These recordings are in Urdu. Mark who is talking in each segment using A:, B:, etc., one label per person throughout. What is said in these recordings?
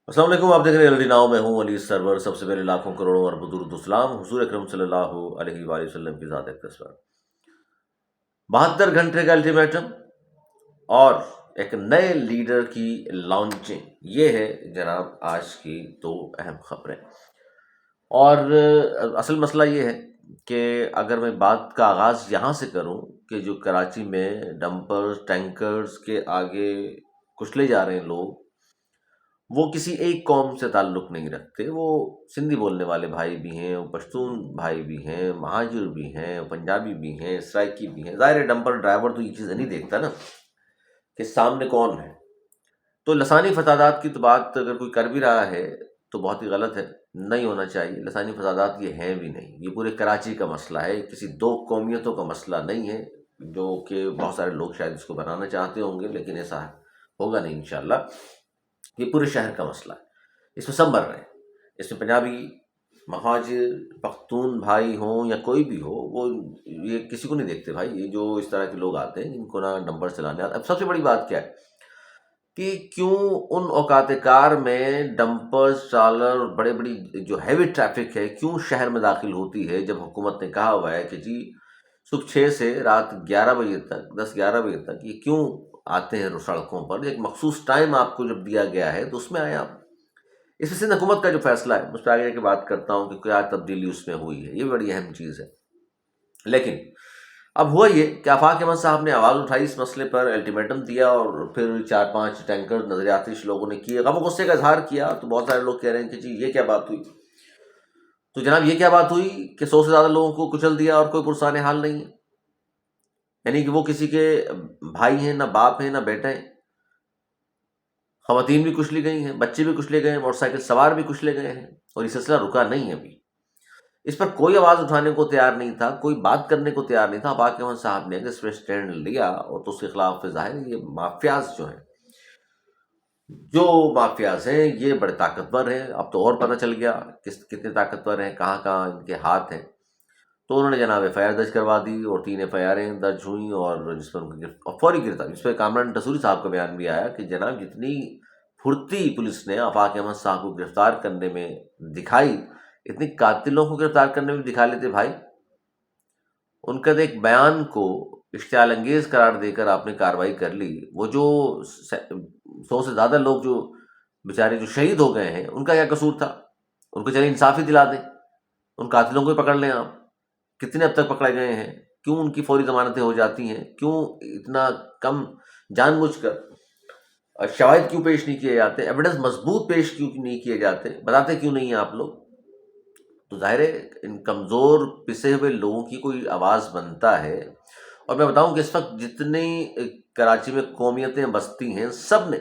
A: السلام علیکم، آپ دیکھ رہے ہیں ایل ڈی ناؤ، میں ہوں علی سرور۔ سب سے پہلے لاکھوں کروڑوں اربوں درود و سلام حضور اکرم صلی اللہ علیہ وآلہ وسلم کی ذات اقدس پر۔ 72 گھنٹے کا الٹیمیٹم اور ایک نئے لیڈر کی لانچنگ، یہ ہے جناب آج کی دو اہم خبریں۔ اور اصل مسئلہ یہ ہے کہ اگر میں بات کا آغاز یہاں سے کروں کہ جو کراچی میں ڈمپرز ٹینکرز کے آگے کچلے جا رہے ہیں لوگ، وہ کسی ایک قوم سے تعلق نہیں رکھتے۔ وہ سندھی بولنے والے بھائی بھی ہیں، وہ پشتون بھائی بھی ہیں، مہاجر بھی ہیں، پنجابی بھی ہیں، سرائکی بھی ہیں۔ ظاہر ہے ڈمپر ڈرائیور تو یہ چیزیں نہیں دیکھتا نا کہ سامنے کون ہے۔ تو لسانی فسادات کی تو بات اگر کوئی کر بھی رہا ہے تو بہت ہی غلط ہے، نہیں ہونا چاہیے۔ لسانی فسادات یہ ہیں بھی نہیں، یہ پورے کراچی کا مسئلہ ہے، کسی دو قومیتوں کا مسئلہ نہیں ہے، جو کہ بہت سارے لوگ شاید اس کو بنانا چاہتے ہوں گے، لیکن ایسا ہوگا نہیں انشاءاللہ۔ یہ پورے شہر کا مسئلہ ہے، اس میں سب مر رہے ہیں۔ اس میں پنجابی، مہاجر، پختون بھائی ہوں یا کوئی بھی ہو، وہ یہ کسی کو نہیں دیکھتے بھائی۔ یہ جو اس طرح کے لوگ آتے ہیں جن کو نہ ڈمپر چلانے آتے۔ اب سب سے بڑی بات کیا ہے کہ کیوں ان اوقات کار میں ڈمپر چالر اور بڑے بڑی جو ہیوی ٹریفک ہے کیوں شہر میں داخل ہوتی ہے، جب حکومت نے کہا ہوا ہے کہ جی صبح 6 سے رات 11 بجے تک، 10-11 بجے تک یہ کیوں آتے ہیں سڑکوں پر؟ ایک مخصوص ٹائم آپ کو جب دیا گیا ہے تو اس میں آئے آپ۔ اس میں سندھ حکومت کا جو فیصلہ ہے، اس پہ آگے کی بات کرتا ہوں کہ کیا تبدیلی اس میں ہوئی ہے، یہ بڑی اہم چیز ہے۔ لیکن اب ہوا یہ کہ آفاق احمد صاحب نے آواز اٹھائی اس مسئلے پر، الٹیمیٹم دیا، اور پھر 4-5 ٹینکر نظریاتش لوگوں نے کیے، غم و غصے کا اظہار کیا۔ تو بہت سارے لوگ کہہ رہے ہیں کہ جی یہ کیا بات ہوئی؟ تو جناب یہ کیا بات ہوئی کہ 100 سے زیادہ لوگوں کو کچل دیا اور کوئی پرسان حال نہیں ہے؟ یعنی کہ وہ کسی کے بھائی ہیں، نہ باپ ہیں، نہ بیٹے ہیں۔ خواتین بھی کچلی گئی ہیں، بچے بھی کچلے گئے ہیں، موٹر سائیکل سوار بھی کچلے گئے ہیں، اور یہ سلسلہ رکا نہیں ہے ابھی۔ اس پر کوئی آواز اٹھانے کو تیار نہیں تھا، کوئی بات کرنے کو تیار نہیں تھا۔ آفاق احمد صاحب نے اس پہ اسٹینڈ لیا، اور تو اس کے خلاف ظاہر ہے یہ مافیاز جو مافیاز ہیں یہ بڑے طاقتور ہیں۔ اب تو اور پتہ چل گیا کتنے طاقتور ہیں، کہاں کہاں ان کے ہاتھ ہیں۔ تو انہوں نے جناب ایف آئی آر درج کروا دی، اور 3 ایف آئی آریں درج ہوئیں، اور جس پر ان کی فوری گرفتاری۔ جس پہ کامران ٹسوری صاحب کا بیان بھی آیا کہ جناب جتنی پھرتی پولیس نے آفاق احمد صاحب کو گرفتار کرنے میں دکھائی، اتنی قاتلوں کو گرفتار کرنے میں بھی دکھا لیتے بھائی۔ ان کا ایک بیان کو اشتعال انگیز قرار دے کر آپ نے کارروائی کر لی۔ وہ جو 100 سے زیادہ لوگ جو بیچارے جو شہید ہو گئے ہیں، ان کا کیا قصور تھا؟ ان کو چلے انصاف ہی دلا دیں، ان قاتلوں کو ہی پکڑ لیں آپ۔ کتنے اب تک پکڑے گئے ہیں؟ کیوں ان کی فوری ضمانتیں ہو جاتی ہیں؟ کیوں اتنا کم جان بوجھ کر شواہد کیوں پیش نہیں کیے جاتے؟ ایویڈنس مضبوط پیش کیوں نہیں کیے جاتے؟ بتاتے کیوں نہیں ہیں آپ لوگ؟ تو ظاہر ہے ان کمزور پسے ہوئے لوگوں کی کوئی آواز بنتا ہے۔ اور میں بتاؤں کہ اس وقت جتنی کراچی میں قومیتیں بستی ہیں، سب نے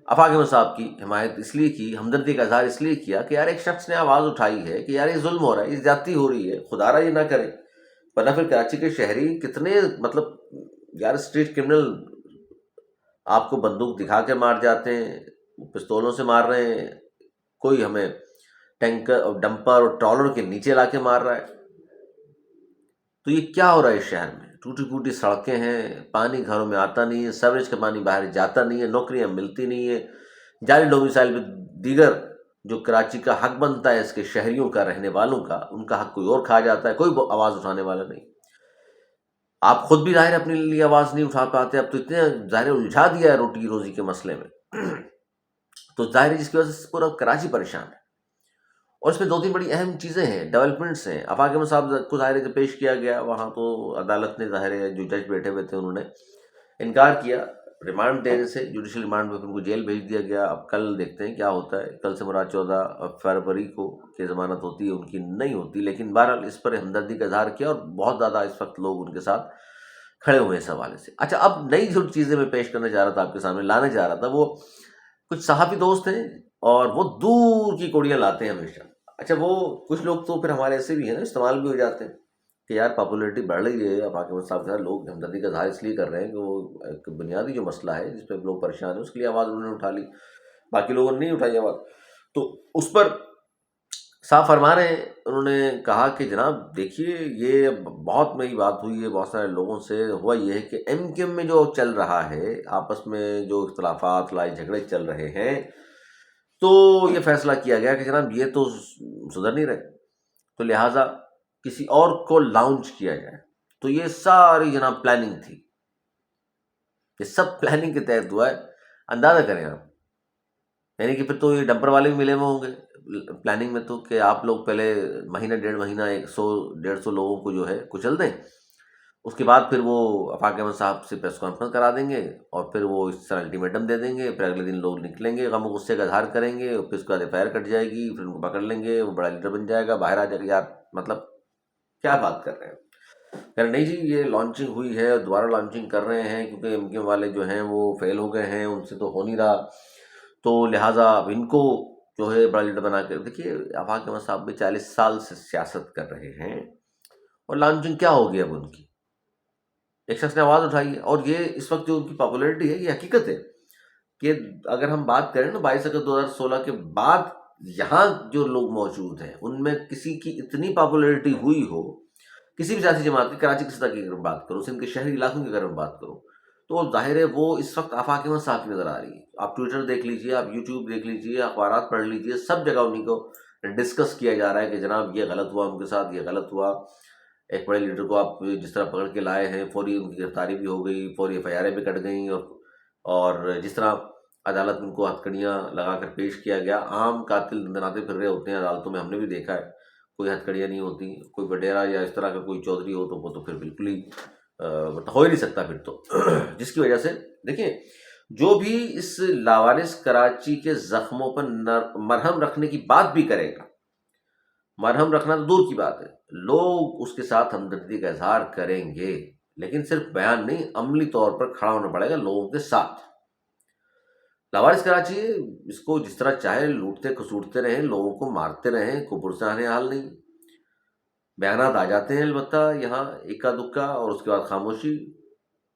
A: آفاق احمد صاحب کی حمایت اس لیے کی، ہمدردی کا اظہار اس لیے کیا کہ یار ایک شخص نے آواز اٹھائی ہے کہ یار یہ ظلم ہو رہا ہے، یہ زیادتی ہو رہی ہے، خدا را یہ نہ کرے۔ ورنہ پھر کراچی کے شہری کتنے مطلب یار اسٹریٹ کرمنل آپ کو بندوق دکھا کے مار جاتے ہیں، پستولوں سے مار رہے ہیں، کوئی ہمیں ٹینکر اور ڈمپر اور ٹرالر کے نیچے لا کے مار رہا ہے۔ تو یہ کیا ہو رہا ہے اس شہر میں؟ ٹوٹی پھوٹی سڑکیں ہیں، پانی گھروں میں آتا نہیں ہے، سیوریج کا پانی باہر جاتا نہیں ہے، نوکریاں ملتی نہیں ہیں، جعلی ڈومیسائل میں دیگر جو کراچی کا حق بنتا ہے اس کے شہریوں کا، رہنے والوں کا، ان کا حق کوئی اور کھا جاتا ہے، کوئی آواز اٹھانے والا نہیں۔ آپ خود بھی ظاہر اپنے لیے آواز نہیں اٹھا پاتے، اب تو اتنے ظاہر الجھا دیا ہے روٹی روزی کے مسئلے میں۔ تو ظاہر ہے جس کی وجہ سے پورا کراچی پریشان ہے۔ اور اس میں 2-3 بڑی اہم چیزیں ہیں، ڈیولپمنٹس ہیں۔ آفاق احمد صاحب کو ظاہر ہے کہ پیش کیا گیا وہاں، تو عدالت نے ظاہر ہے جو جج بیٹھے ہوئے تھے انہوں نے انکار کیا ریمانڈ دینے سے، جوڈیشل ریمانڈ میں ان کو جیل بھیج دیا گیا۔ اب کل دیکھتے ہیں کیا ہوتا ہے۔ کل سے مراد 14 فروری کو کی ضمانت ہوتی ہے، ان کی نہیں ہوتی، لیکن بہرحال اس پر ہمدردی کا اظہار کیا، اور بہت زیادہ اس وقت لوگ ان کے ساتھ کھڑے ہوئے اس حوالے سے۔ اچھا، اب نئی جو چیزیں میں پیش کرنا چاہ رہا تھا، آپ کے سامنے لانے جا رہا تھا، وہ کچھ صحافی دوست ہیں اور وہ دور کی کوڑیاں لاتے ہیں ہمیشہ۔ اچھا، وہ کچھ لوگ تو پھر ہمارے ایسے بھی ہیں نا، استعمال بھی ہو جاتے ہیں کہ یار پاپولیرٹی بڑھ رہی ہے، اب حاکم صاحب کے لوگ ہمدردی کا اظہار اس لیے کر رہے ہیں کہ وہ ایک بنیادی جو مسئلہ ہے جس پہ لوگ پریشان ہیں، اس کے لیے آواز انہوں نے اٹھا لی، باقی لوگوں نے نہیں اٹھائی آواز۔ تو اس پر صاف فرما رہے ہیں، انہوں نے کہا کہ جناب دیکھیے یہ بہت نئی بات ہوئی ہے، بہت سارے لوگوں سے ہوا یہ ہے کہ ایم کیو ایم میں جو چل رہا ہے، آپس میں جو اختلافات، لڑائی جھگڑے چل رہے ہیں، تو یہ فیصلہ کیا گیا کہ جناب یہ تو سدھر نہیں رہے، تو لہٰذا کسی اور کو لانچ کیا جائے۔ تو یہ ساری جناب پلاننگ تھی، یہ سب پلاننگ کے تحت ہوا ہے۔ اندازہ کریں آپ، یعنی کہ پھر تو یہ ڈمپر والے بھی ملے ہوئے ہوں گے پلاننگ میں، تو کہ آپ لوگ پہلے مہینہ ڈیڑھ مہینہ 100-150 لوگوں کو جو ہے کچل دیں، اس کے بعد پھر وہ آفاق احمد صاحب سے پریس کانفرنس کرا دیں گے، اور پھر وہ اس طرح الٹیمیٹم دے دیں گے، پھر اگلے دن لوگ نکلیں گے، غم و غصے کا اظہار کریں گے، اور پھر اس کے بعد FIR کٹ جائے گی، پھر ان کو پکڑ لیں گے، وہ بڑا لیڈر بن جائے گا، باہر آ جائے گا۔ یار مطلب کیا بات کر رہے ہیں؟ کہہ رہے نہیں جی یہ لانچنگ ہوئی ہے اور دوبارہ لانچنگ کر رہے ہیں، کیونکہ MKM والے جو ہیں وہ فیل ہو گئے ہیں، ان سے تو ہو نہیں رہا، تو لہٰذا اب ان کو جو ہے بڑا لیڈر بنا کے۔ دیکھیے آفاق احمد صاحب بھی 40 سال سے سیاست کر رہے ہیں، اور لانچنگ کیا ہوگی اب ان کی؟ ایک شخص نے آواز اٹھائی ہے، اور یہ اس وقت جو ان کی پاپولیرٹی ہے یہ حقیقت ہے کہ اگر ہم بات کریں نا 22 اگست 2016 کے بعد یہاں جو لوگ موجود ہیں ان میں کسی کی اتنی پاپولیرٹی ہوئی ہو، کسی بھی سیاسی جماعت کی، کراچی کی سطح کی اگر بات کروں، سندھ کے شہری علاقوں کی اگر میں بات کروں، تو ظاہر ہے وہ اس وقت آفاق احمد صاحب کی نظر آ رہی ہے۔ آپ ٹویٹر دیکھ لیجئے، آپ یوٹیوب دیکھ لیجئے، اخبارات پڑھ لیجئے، سب جگہ انہیں کو ڈسکس کیا جا رہا ہے کہ جناب یہ غلط ہوا ان کے ساتھ، یہ غلط ہوا۔ ایک بڑے لیڈر کو آپ جس طرح پکڑ کے لائے ہیں، فوری ان کی گرفتاری بھی ہو گئی، فوری FIR بھی کٹ گئیں، اور جس طرح عدالت میں ان کو ہتھکڑیاں لگا کر پیش کیا گیا۔ عام قاتل دندناتے پھر رہے ہوتے ہیں عدالتوں میں، ہم نے بھی دیکھا ہے، کوئی ہتھکڑیاں نہیں ہوتی، کوئی وڈیرا یا اس طرح کا کوئی چودھری ہو تو وہ تو پھر بالکل ہی ہو ہی نہیں سکتا پھر تو جس کی وجہ سے دیکھیں جو بھی اس لاوارث کراچی کے زخموں پر مرہم رکھنے کی بات بھی کرے گا، مرہم رکھنا تو دور کی بات ہے، لوگ اس کے ساتھ ہمدردی کا اظہار کریں گے، لیکن صرف بیان نہیں، عملی طور پر کھڑا ہونا پڑے گا لوگوں کے ساتھ۔ لاوارث کراچی ہے، اس کو جس طرح چاہے لوٹتے کسوٹتے رہیں، لوگوں کو مارتے رہیں، کوئی پرسان حال نہیں، بیانات آ جاتے ہیں البتہ یہاں اکا دکا، اور اس کے بعد خاموشی۔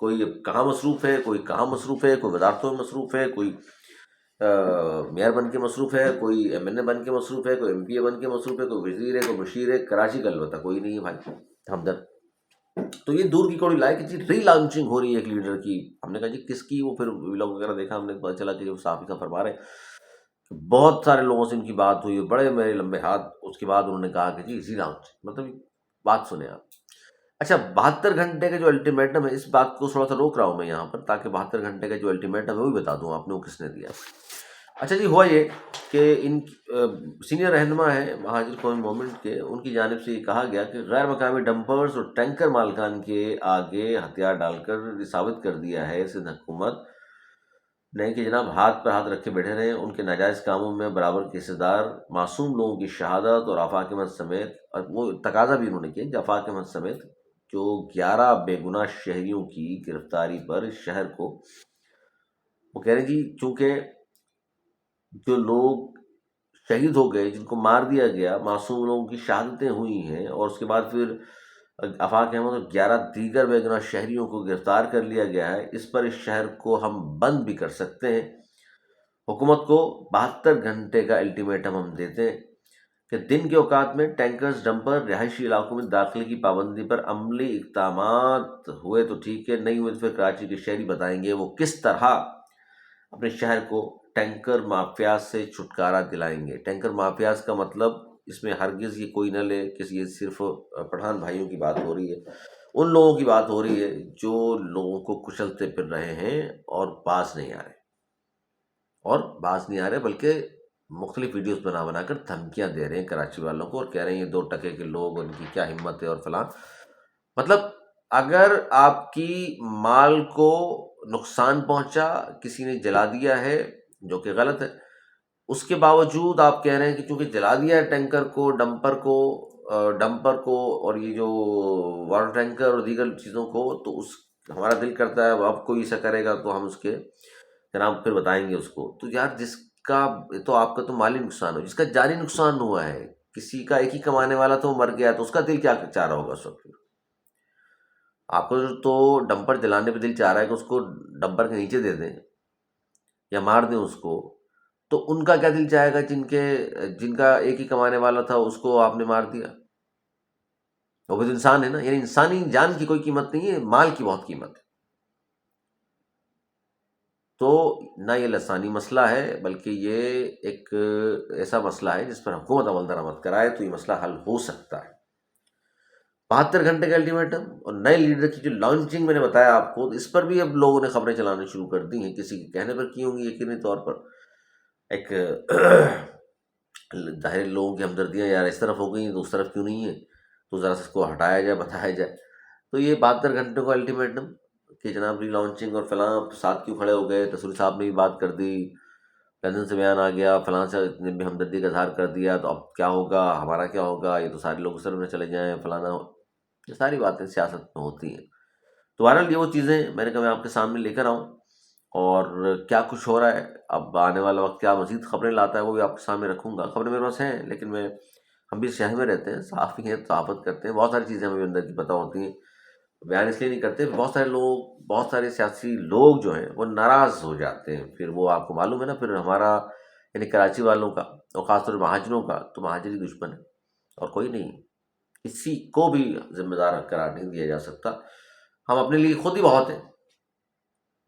A: کوئی اب کہاں مصروف ہے، کوئی کہاں مصروف ہے، کوئی وزارتوں میں مصروف ہے، کوئی میئر بن کے مصروف ہے، کوئی MNA بن کے مصروف ہے، کوئی MPA بن کے مصروف ہے، کوئی وزیر ہے، کوئی مشیر ہے، کراچی کا البتہ کوئی نہیں ہے بھائی ہمدرد۔ تو یہ دور کی کوڑی لائے کہ جی ری لانچنگ ہو رہی ہے ایک لیڈر کی۔ ہم نے کہا جی کس کی؟ وہ پھر ولاگ وغیرہ دیکھا، ہم نے پتہ چلا کہ وہ صحافی کا فرما رہے، بہت سارے لوگوں سے ان کی بات ہوئی، بڑے میرے لمبے ہاتھ۔ اس کے بعد انہوں نے کہا کہ جی ری لانچ مطلب بات سنیں آپ۔ اچھا 72 گھنٹے کا جو الٹیمیٹم ہے، اس بات کو تھوڑا سا روک رہا ہوں میں یہاں پر تاکہ 72 گھنٹے کا جو الٹیمیٹم ہے وہ بھی بتا دوں آپ نے وہ کس نے دیا۔ اچھا جی ہوا یہ کہ ان سینئر رہنما ہیں مہاجر قومی موومنٹ کے، ان کی جانب سے یہ کہا گیا کہ غیر مقامی ڈمپرز اور ٹینکر مالکان کے آگے ہتھیار ڈال کر یہ ثابت کر دیا ہے سندھ حکومت نے کہ جناب ہاتھ پر ہاتھ رکھے بیٹھے رہے، ان کے ناجائز کاموں میں برابر کے حصے دار معصوم لوگوں کی شہادت اور آفاق احمد سمیت، اور وہ تقاضا بھی انہوں نے کیا کہ آفاق احمد سمیت جو 11 بے گناہ شہریوں کی گرفتاری پر شہر کو، وہ کہہ رہے ہیں جی چونکہ جو لوگ شہید ہو گئے، جن کو مار دیا گیا، معصوم لوگوں کی شہادتیں ہوئی ہیں، اور اس کے بعد پھر آفاق احمد اور 11 دیگر بے گناہ شہریوں کو گرفتار کر لیا گیا ہے، اس پر اس شہر کو ہم بند بھی کر سکتے ہیں۔ حکومت کو 72 گھنٹے کا الٹیمیٹم ہم دیتے ہیں کہ دن کے اوقات میں ٹینکرز ڈمپر رہائشی علاقوں میں داخلے کی پابندی پر عملی اقدامات ہوئے تو ٹھیک ہے، نہیں ہوئے تو پھر کراچی کے شہری بتائیں گے وہ کس طرح اپنے شہر کو ٹینکر مافیا سے چھٹکارا دلائیں گے۔ ٹینکر مافیاز کا مطلب اس میں ہرگز یہ کوئی نہ لے کہ یہ صرف پٹھان بھائیوں کی بات ہو رہی ہے، ان لوگوں کی بات ہو رہی ہے جو لوگوں کو کچلتے پھر رہے ہیں اور باز نہیں آ رہے، بلکہ مختلف ویڈیوز بنا کر دھمکیاں دے رہے ہیں کراچی والوں کو، اور کہہ رہے ہیں یہ 2 ٹکے کے لوگ، ان کی کیا ہمت ہے اور فلاں۔ مطلب اگر آپ کی مال کو نقصان پہنچا، کسی نے جلا دیا ہے جو کہ غلط ہے، اس کے باوجود آپ کہہ رہے ہیں کہ چونکہ جلا دیا ہے ٹینکر کو، ڈمپر کو اور یہ جو واٹر ٹینکر اور دیگر چیزوں کو، تو اس ہمارا دل کرتا ہے اب کوئی ایسا کرے گا تو ہم اس کے جناب پھر بتائیں گے اس کو۔ تو یار جس کا تو آپ کا تو مالی نقصان ہو، جس کا جانی نقصان ہوا ہے، کسی کا ایک ہی کمانے والا تو مر گیا، تو اس کا دل کیا چاہ رہا ہوگا اس وقت؟ آپ کو تو ڈمپر جلانے پہ دل چاہ رہا ہے کہ اس کو ڈمپر کے نیچے دے دیں یا مار دیں اس کو، تو ان کا کیا دل چاہے گا جن کا ایک ہی کمانے والا تھا، اس کو آپ نے مار دیا؟ وہ بھی تو انسان ہے نا، یعنی انسانی جان کی کوئی قیمت نہیں ہے، مال کی بہت قیمت ہے۔ تو نہ یہ لسانی مسئلہ ہے، بلکہ یہ ایک ایسا مسئلہ ہے جس پر حکومت عمل درآمد کرائے تو یہ مسئلہ حل ہو سکتا ہے۔ 72 گھنٹے کا الٹیمیٹم اور نئے لیڈر کی جو لانچنگ میں نے بتایا آپ کو، اس پر بھی اب لوگوں نے خبریں چلانا شروع کر دی ہیں، کسی کے کہنے پر کی ہوں گی، یقینی طور پر ایک ظاہر لوگوں کی ہمدردیاں یار اس طرف ہو گئی ہیں تو اس طرف کیوں نہیں ہے، تو ذرا سا اس کو ہٹایا جائے، بتایا جائے۔ تو یہ 72 گھنٹوں کا الٹیمیٹم کہ جناب ری لانچنگ اور فلاں ساتھ کیوں کھڑے ہو گئے، تصوری صاحب نے بھی بات کر دی، لندن سے بیان آ گیا، فلاں سے نے بھی ہمدردی کا اظہار کر دیا، تو اب کیا ہوگا، ہمارا کیا ہوگا، یہ تو سارے لوگ سر میں چلے جائیں، فلانا، یہ ساری باتیں سیاست میں ہوتی ہیں۔ تو بہرحال یہ وہ چیزیں میں نے کہا میں آپ کے سامنے لے کر آؤں، اور کیا کچھ ہو رہا ہے، اب آنے والا وقت کیا مزید خبریں لاتا ہے وہ بھی آپ کے سامنے رکھوں گا۔ خبریں میرے پاس ہیں، لیکن ہم بھی شہر میں رہتے ہیں، صحافی ہیں، صحافت کرتے ہیں، بہت ساری چیزیں ہمیں اندر کی پتہ ہوتی ہیں، بیان اس لیے نہیں کرتے، بہت سارے لوگ، بہت سارے سیاسی لوگ جو ہیں وہ ناراض ہو جاتے ہیں، پھر وہ آپ کو معلوم ہے نا، پھر ہمارا یعنی کراچی والوں کا اور خاص طور مہاجروں کا تو مہاجری دشمن ہے اور کوئی نہیں، کسی کو بھی ذمہ دار قرار نہیں دیا جا سکتا، ہم اپنے لیے خود ہی بہت ہیں،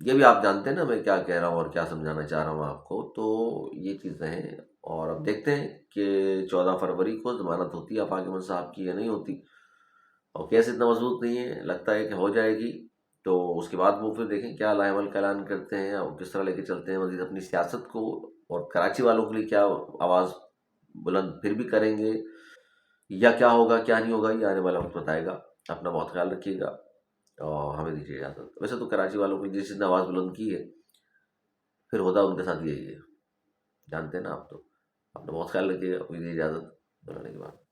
A: یہ بھی آپ جانتے ہیں نا میں کیا کہہ رہا ہوں اور کیا سمجھانا چاہ رہا ہوں آپ کو۔ تو یہ چیزیں ہیں، اور اب دیکھتے ہیں کہ 14 فروری کو ضمانت ہوتی ہے آفاق احمد صاحب کی یا نہیں ہوتی، اور کیس اتنا مضبوط نہیں ہے، لگتا ہے کہ ہو جائے گی، تو اس کے بعد وہ پھر دیکھیں کیا لائے عمل کا اعلان کرتے ہیں اور کس طرح لے کے چلتے ہیں مزید اپنی سیاست کو، اور کراچی والوں کے لیے کیا آواز بلند پھر بھی کریں گے، یا کیا ہوگا کیا نہیں ہوگا، یہ آنے والا وقت بتائے گا۔ اپنا بہت خیال رکھیے گا اور ہمیں دیجیے اجازت۔ ویسے تو کراچی والوں کی جس نے آواز بلند کی ہے پھر ہوتا ان کے ساتھ یہی ہے، جانتے ہیں نا آپ، تو اپنا بہت خیال رکھیے گا، دیجیے اجازت بلانے کے بعد۔